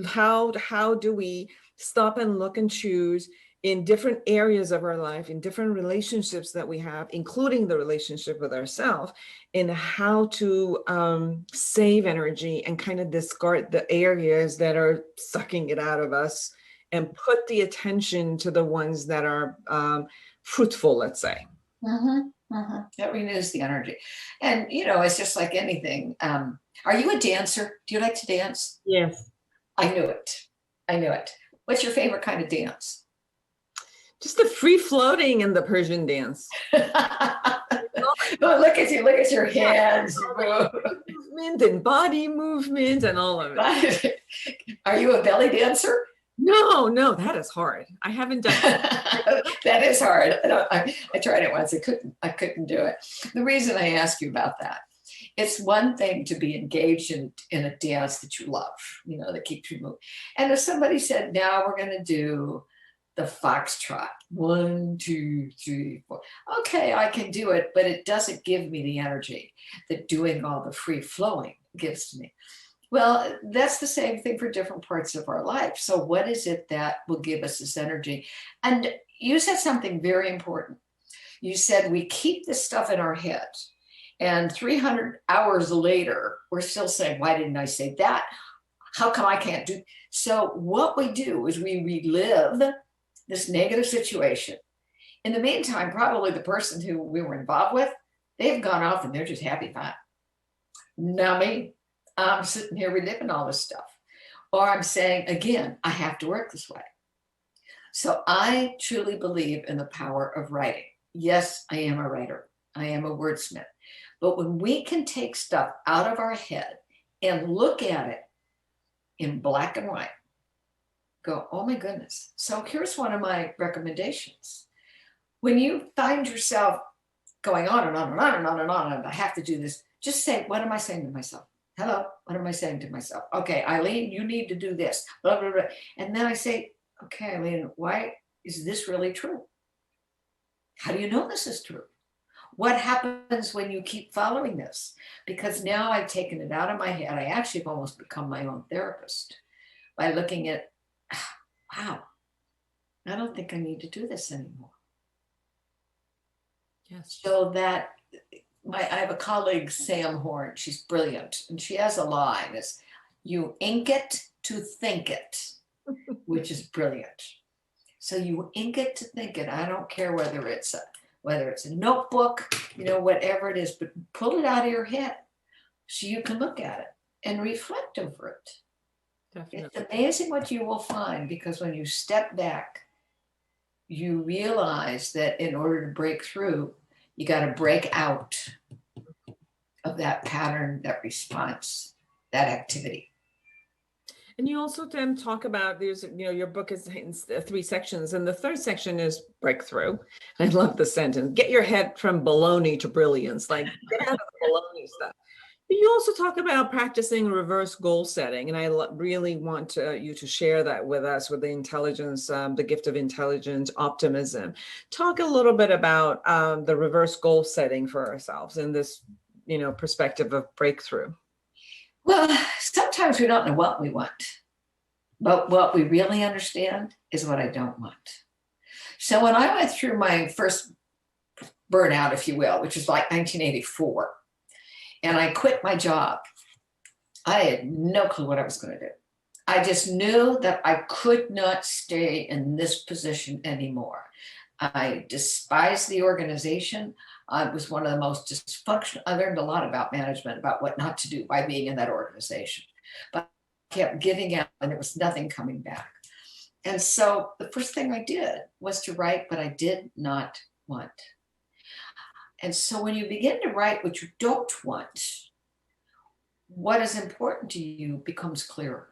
how do we stop and look and choose in different areas of our life, in different relationships that we have, including the relationship with ourselves, in how to save energy and kind of discard the areas that are sucking it out of us and put the attention to the ones that are fruitful, let's say. That renews the energy. And, it's just like anything. Are you a dancer? Do you like to dance? Yes. I knew it. What's your favorite kind of dance? Just the free floating and the Persian dance. Oh, look at your hands. Movement and body movement and all of it. Are you a belly dancer? No, that is hard. I haven't done that. That is hard. I tried it once. I couldn't do it. The reason I ask you about that, it's one thing to be engaged in a dance that you love, that keeps you moving. And if somebody said, now we're going to do the foxtrot, 1, 2, 3, 4. Okay, I can do it, but it doesn't give me the energy that doing all the free flowing gives to me. Well, that's the same thing for different parts of our life. So what is it that will give us this energy? And you said something very important. You said we keep this stuff in our head, and 300 hours later, we're still saying, why didn't I say that? How come I can't do? So what we do is we relive this negative situation. In the meantime, probably the person who we were involved with, they've gone off and they're just happy fine. Now me, I'm sitting here reliving all this stuff. Or I'm saying, again, I have to work this way. So I truly believe in the power of writing. Yes, I am a writer. I am a wordsmith. But when we can take stuff out of our head and look at it in black and white, go, oh my goodness. So here's one of my recommendations. When you find yourself going on and on and on and on and on, and I have to do this, just say, what am I saying to myself? Hello, what am I saying to myself? Okay, Eileen, you need to do this. Blah, blah, blah. And then I say, okay, Eileen, why is this really true? How do you know this is true? What happens when you keep following this? Because now I've taken it out of my head. I actually have almost become my own therapist by looking at, wow, I don't think I need to do this anymore. Yes. So that I have a colleague, Sam Horn, she's brilliant. And she has a line, it's you ink it to think it, which is brilliant. So you ink it to think it. I don't care whether it's a notebook, whatever it is, but pull it out of your head so you can look at it and reflect over it. Definitely. It's amazing what you will find, because when you step back, you realize that in order to break through, you got to break out of that pattern, that response, that activity. And you also then talk about, there's, your book is in 3 sections, and the 3rd section is breakthrough. I love the sentence, get your head from baloney to brilliance, like get out of the baloney stuff. You also talk about practicing reverse goal setting, and I really want you to share that with us, with the intelligence, the gift of intelligence, optimism. Talk a little bit about the reverse goal setting for ourselves in this, perspective of breakthrough. Well, sometimes we don't know what we want, but what we really understand is what I don't want. So when I went through my first burnout, if you will, which was like 1984, and I quit my job, I had no clue what I was going to do. I just knew that I could not stay in this position anymore. I despised the organization. I was one of the most dysfunctional. I learned a lot about management, about what not to do by being in that organization. But I kept giving out and there was nothing coming back. And so the first thing I did was to write what I did not want. And so when you begin to write what you don't want, what is important to you becomes clearer.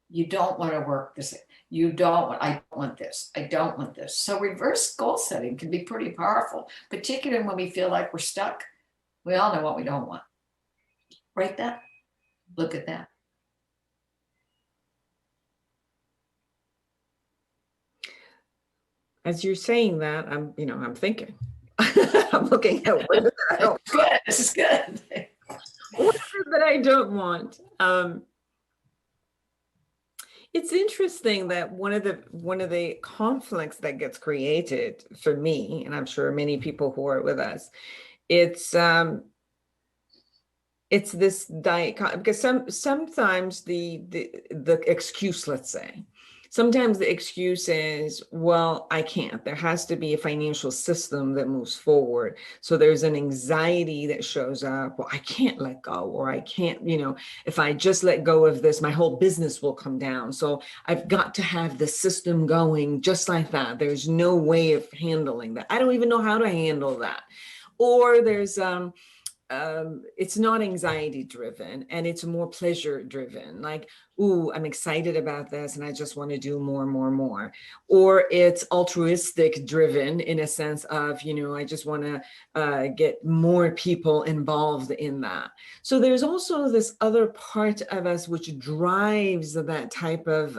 You don't want to work this. I don't want this. I don't want this. So reverse goal setting can be pretty powerful, particularly when we feel like we're stuck. We all know what we don't want. Write that. Look at that. As you're saying that, I'm thinking. I'm looking at what I don't Good. This is good. What is it that I don't want? It's interesting that one of the conflicts that gets created for me, and I'm sure many people who are with us, it's this because sometimes the excuse, let's say. Sometimes the excuse is, well, I can't. There has to be a financial system that moves forward. So there's an anxiety that shows up. Well, I can't let go, or I can't, if I just let go of this, my whole business will come down. So I've got to have the system going just like that. There's no way of handling that. I don't even know how to handle that. Or there's, it's not anxiety driven and it's more pleasure driven. Like, ooh, I'm excited about this and I just want to do more and more and more. Or it's altruistic driven in a sense of, I just want to get more people involved in that. So there's also this other part of us which drives that type of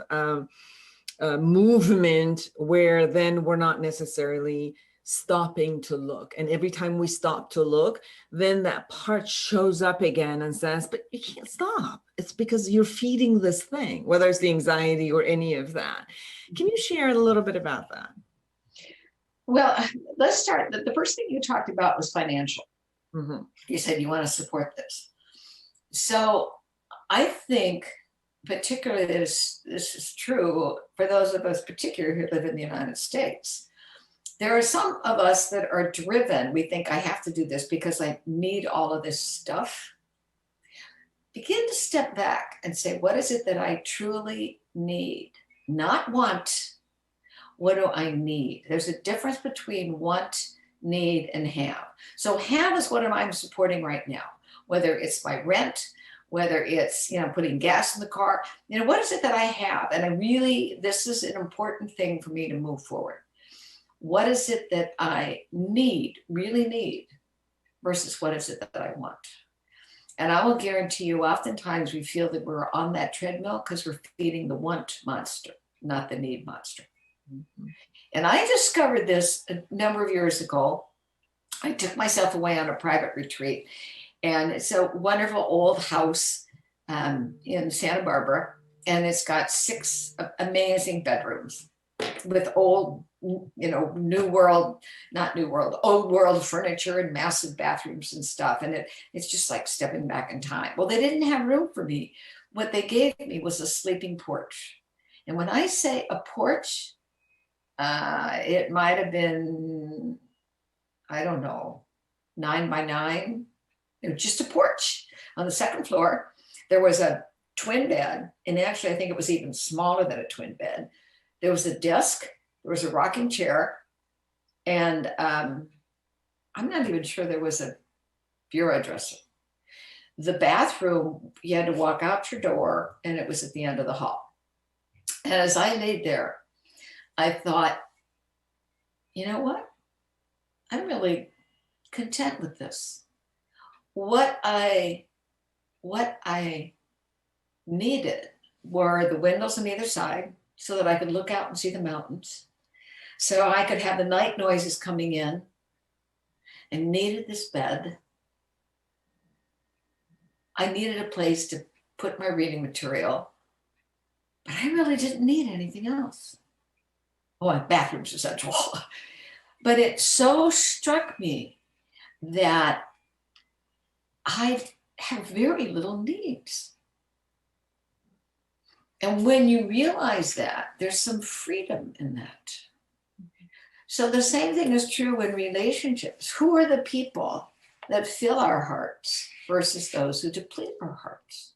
movement where then we're not necessarily stopping to look. And every time we stop to look, then that part shows up again and says, but you can't stop. It's because you're feeding this thing, whether it's the anxiety or any of that. Can you share a little bit about that? Well, let's start. The first thing you talked about was financial. Mm-hmm. You said you want to support this. So I think particularly this is true for those of us particularly who live in the United States. There are some of us that are driven. We think I have to do this because I need all of this stuff. Begin to step back and say, what is it that I truly need? Not want. What do I need? There's a difference between want, need, and have. So have is what I'm supporting right now, whether it's my rent, whether it's, putting gas in the car, what is it that I have? And this is an important thing for me to move forward. What is it that I really need, versus what is it that I want? And I will guarantee you, oftentimes we feel that we're on that treadmill because we're feeding the want monster, not the need monster. Mm-hmm. And I discovered this a number of years ago. I took myself away on a private retreat. And it's a wonderful old house in Santa Barbara. And it's got 6 amazing bedrooms with old, old world furniture and massive bathrooms and stuff. And it's just like stepping back in time. Well, they didn't have room for me. What they gave me was a sleeping porch. And when I say a porch, it might have been, I don't know, 9 by 9. It was just a porch. On the second floor, there was a twin bed. And actually, I think it was even smaller than a twin bed. There was a desk, there was a rocking chair, and I'm not even sure there was a bureau dresser. The bathroom, you had to walk out your door, and it was at the end of the hall. And as I laid there, I thought, you know what? I'm really content with this. What I what I needed were the windows on either side so that I could look out and see the mountains. So I could have the night noises coming in, and needed this bed. I needed a place to put my reading material, but I really didn't need anything else. Oh, my bathroom's essential. But it so struck me that I have very little needs. And when you realize that, there's some freedom in that. So the same thing is true in relationships. Who are the people that fill our hearts versus those who deplete our hearts?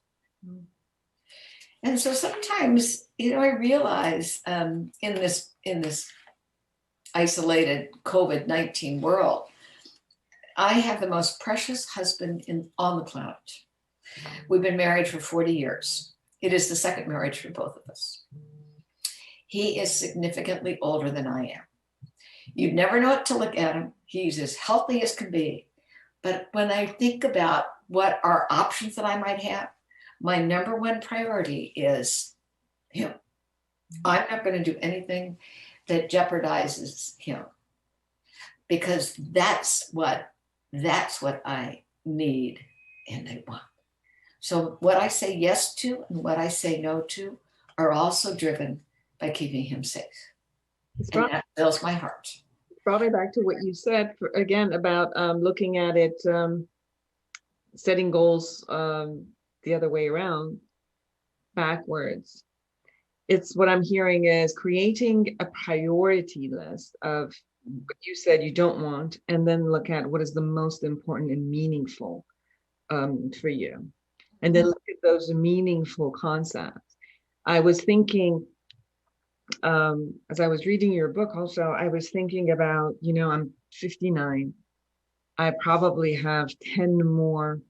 And so sometimes, I realize in this isolated COVID-19 world, I have the most precious husband on the planet. We've been married for 40 years. It is the second marriage for both of us. He is significantly older than I am. You'd never know it to look at him. He's as healthy as can be. But when I think about what are options that I might have, my number one priority is him. I'm not going to do anything that jeopardizes him, because that's what I need and I want. So what I say yes to and what I say no to are also driven by keeping him safe. And that fills my heart. Brought me back to what you said again about looking at it, setting goals the other way around, backwards. It's what I'm hearing is creating a priority list of what you said you don't want, and then look at what is the most important and meaningful for you. And then look at those meaningful concepts. I was thinking, as I was reading your book also, I was thinking about, I'm 59. I probably have 10 more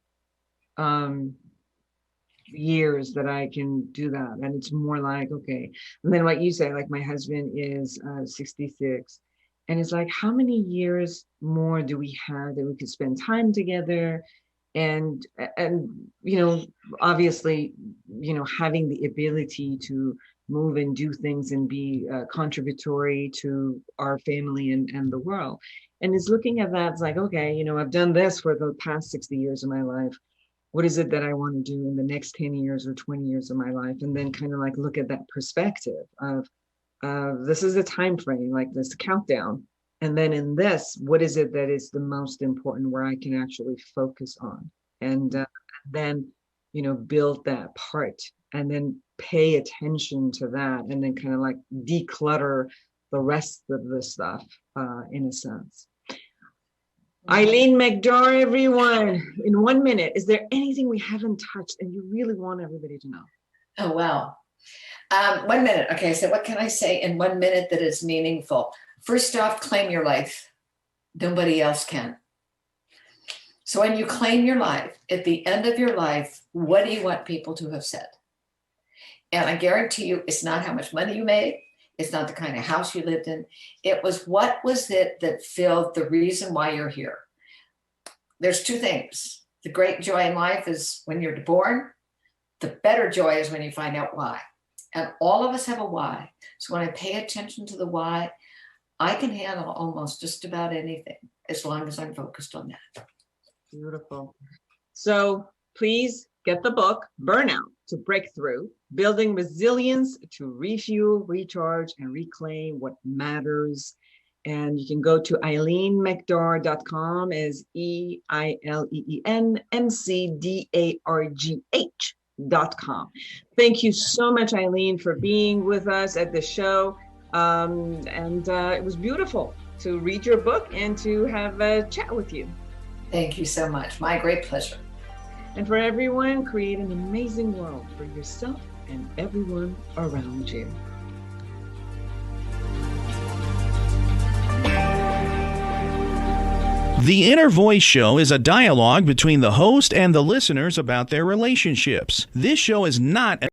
years that I can do that. And it's more like, okay. And then what you say, like my husband is 66. And it's like, how many years more do we have that we could spend time together? And obviously, having the ability to move and do things and be contributory to our family and the world. And it's looking at that, it's like, okay, I've done this for the past 60 years of my life. What is it that I want to do in the next 10 years or 20 years of my life? And then kind of like look at that perspective of this is a time frame, like this countdown. And then in this, what is it that is the most important where I can actually focus on? And then, build that part and then pay attention to that and then kind of like declutter the rest of the stuff in a sense. Eileen McDargh, everyone, in 1 minute, is there anything we haven't touched and you really want everybody to know? Oh, wow. 1 minute. Okay, so what can I say in 1 minute that is meaningful? First off, claim your life. Nobody else can. So when you claim your life, at the end of your life, what do you want people to have said? And I guarantee you, it's not how much money you made. It's not the kind of house you lived in. It was what was it that filled the reason why you're here. There's two things. The great joy in life is when you're born. The better joy is when you find out why. And all of us have a why. So when I pay attention to the why, I can handle almost just about anything as long as I'm focused on that. Beautiful. So please get the book, Burnout to Breakthrough, Building Resilience to Refuel, Recharge, and Reclaim What Matters. And you can go to EileenMcDargh.com as EileenMcDargh.com. Thank you so much, Eileen, for being with us at the show. It was beautiful to read your book and to have a chat with you. Thank you so much. My great pleasure. And for everyone, create an amazing world for yourself and everyone around you. The Inner Voice Show is a dialogue between the host and the listeners about their relationships. This show is not